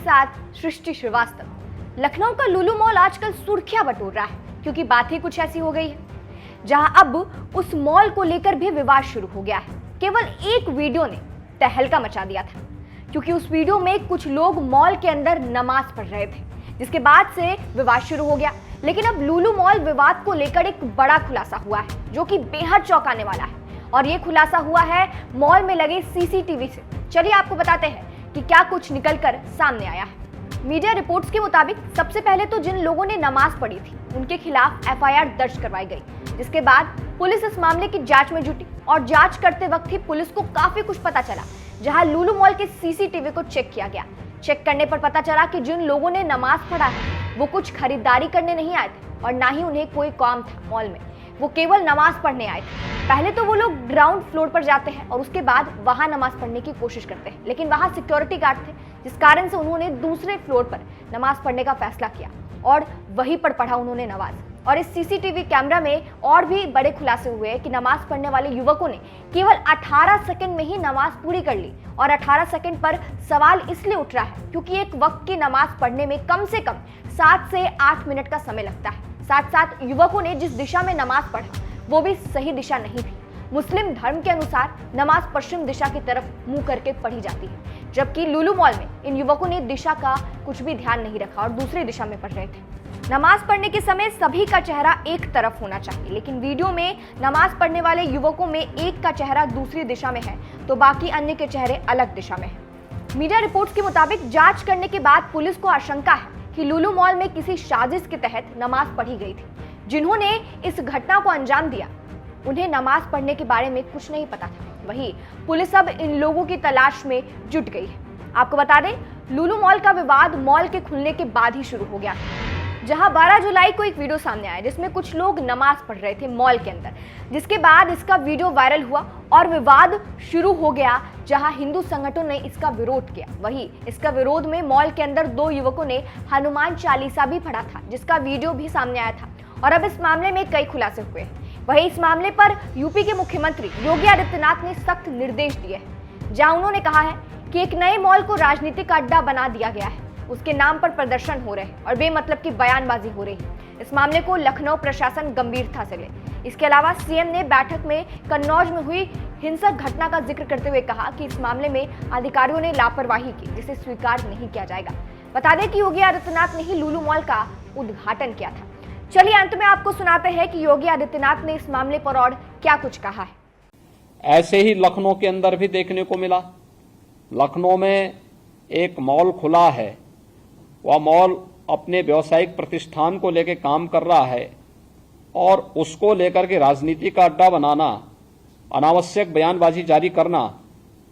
साथ सृष्टि श्रीवास्तव। लखनऊ का लुलु मॉल आजकल सुर्खियां बटोर रहा है क्योंकि बात ही कुछ ऐसी हो गई है, जहां अब उस मॉल को लेकर भी विवाद शुरू हो गया है। केवल एक वीडियो ने तहलका मचा दिया था क्योंकि उस वीडियो में कुछ लोग मॉल के अंदर नमाज पढ़ रहे थे, जिसके बाद से विवाद शुरू हो गया। लेकिन अब लुलु मॉल विवाद को लेकर एक बड़ा खुलासा हुआ है जो कि बेहद चौंकाने वाला है, और ये खुलासा हुआ है मॉल में लगे सीसीटीवी से। चलिए आपको बताते हैं कि क्या कुछ निकलकर सामने आया है। मीडिया रिपोर्ट्स के मुताबिक सबसे पहले तो जिन लोगों ने नमाज पढ़ी थी उनके खिलाफ एफआईआर दर्ज करवाई गई, जिसके बाद पुलिस इस मामले की जांच में जुटी और जांच करते वक्त ही पुलिस को काफी कुछ पता चला। जहां लुलु मॉल के सीसीटीवी को चेक किया गया, चेक करने पर पता चला कि जिन लोगों ने नमाज पढ़ा है वो कुछ खरीदारी करने नहीं आए थे और ना ही उन्हें कोई काम था मॉल में, वो केवल नमाज पढ़ने आए थे। पहले तो वो लोग ग्राउंड फ्लोर पर जाते हैं और उसके बाद वहां नमाज पढ़ने की कोशिश करते हैं, लेकिन वहां सिक्योरिटी गार्ड थे, जिस कारण से उन्होंने दूसरे फ्लोर पर नमाज पढ़ने का फैसला किया और वहीं पर पढ़ा उन्होंने नमाज। और इस सीसीटीवी कैमरा में और भी बड़े खुलासे हुए कि नमाज पढ़ने वाले युवकों ने केवल 18 सेकंड में ही नमाज पूरी कर ली। और 18 सेकंड पर सवाल इसलिए उठ रहा है क्योंकि एक वक्त की नमाज पढ़ने में कम से कम 7 से 8 मिनट का समय लगता है। साथ साथ युवकों ने जिस दिशा में नमाज पढ़ा वो भी सही दिशा नहीं थी। मुस्लिम धर्म के अनुसार नमाज पश्चिम दिशा की तरफ मुंह करके पढ़ी जाती है, जबकि लुलु मॉल में इन युवकों ने दिशा का कुछ भी ध्यान नहीं रखा और दूसरी दिशा में पढ़ रहे थे। नमाज पढ़ने के समय सभी का चेहरा एक तरफ होना चाहिए, लेकिन वीडियो में नमाज पढ़ने वाले युवकों में एक का चेहरा दूसरी दिशा में है तो बाकी अन्य के चेहरे अलग दिशा में है। मीडिया रिपोर्ट्स के मुताबिक जांच करने के बाद पुलिस को आशंका है कि लुलु मॉल में किसी साजिश के तहत नमाज पढ़ी गई थी। जिन्होंने इस घटना को अंजाम दिया उन्हें नमाज पढ़ने के बारे में कुछ नहीं पता था। वहीं पुलिस अब इन लोगों की तलाश में जुट गई है। आपको बता दें, लुलु मॉल का विवाद मॉल के खुलने के बाद ही शुरू हो गया, जहां 12 जुलाई को एक वीडियो सामने आया जिसमें कुछ लोग नमाज पढ़ रहे थे मॉल के अंदर, जिसके बाद इसका वीडियो वायरल हुआ और विवाद शुरू हो गया, जहां हिंदू संगठनों ने इसका विरोध किया। वहीं इसका विरोध में मॉल के अंदर 2 युवकों ने हनुमान चालीसा भी पढ़ा था, जिसका वीडियो भी सामने आया था। और अब इस मामले में कई खुलासे हुए हैं। वहीं इस मामले पर यूपी के मुख्यमंत्री योगी आदित्यनाथ ने सख्त निर्देश दिए हैं, जहां उन्होंने कहा है कि एक नए मॉल को राजनीतिक अड्डा बना दिया गया है, उसके नाम पर प्रदर्शन हो रहे हैं और बेमतलब की बयानबाजी हो रही है। इस मामले को लखनऊ प्रशासन गंभीरता से ले। इसके अलावा सीएम ने बैठक में कन्नौज में हुई हिंसक घटना का जिक्र करते हुए कहा कि इस मामले में अधिकारियों ने लापरवाही की, जिसे स्वीकार नहीं किया जाएगा। बता दें कि योगी आदित्यनाथ ने ही लुलु मॉल का उद्घाटन किया था। चलिए अंत में आपको सुनाते हैं कि योगी आदित्यनाथ ने इस मामले पर और क्या कुछ कहा है। ऐसे ही लखनऊ के अंदर भी देखने को मिला। लखनऊ में एक मॉल खुला है, वह मॉल अपने व्यावसायिक प्रतिष्ठान को लेकर काम कर रहा है और उसको लेकर के राजनीति का अड्डा बनाना, अनावश्यक बयानबाजी जारी करना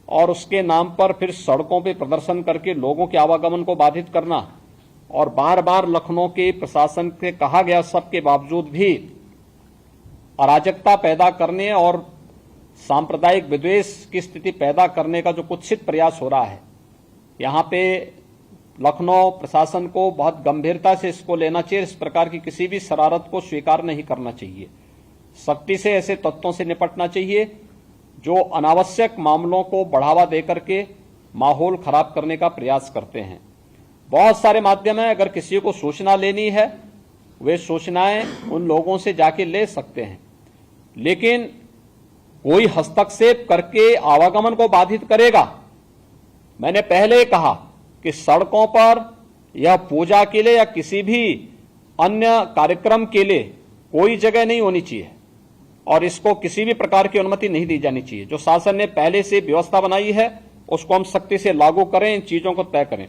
और उसके नाम पर फिर सड़कों पर प्रदर्शन करके लोगों के आवागमन को बाधित करना और बार बार लखनऊ के प्रशासन से कहा गया सबके बावजूद भी अराजकता पैदा करने और सांप्रदायिक विद्वेष की स्थिति पैदा करने का जो कुत्सित प्रयास हो रहा है, यहाँ पे लखनऊ प्रशासन को बहुत गंभीरता से इसको लेना चाहिए। इस प्रकार की किसी भी शरारत को स्वीकार नहीं करना चाहिए। सख्ती से ऐसे तत्वों से निपटना चाहिए जो अनावश्यक मामलों को बढ़ावा देकर के माहौल खराब करने का प्रयास करते हैं। बहुत सारे माध्यम हैं, अगर किसी को सूचना लेनी है वे सूचनाएं उन लोगों से जाके ले सकते हैं, लेकिन कोई हस्तक्षेप करके आवागमन को बाधित करेगा। मैंने पहले कहा कि सड़कों पर या पूजा के लिए या किसी भी अन्य कार्यक्रम के लिए कोई जगह नहीं होनी चाहिए और इसको किसी भी प्रकार की अनुमति नहीं दी जानी चाहिए। जो शासन ने पहले से व्यवस्था बनाई है उसको हम सख्ती से लागू करें, इन चीजों को तय करें।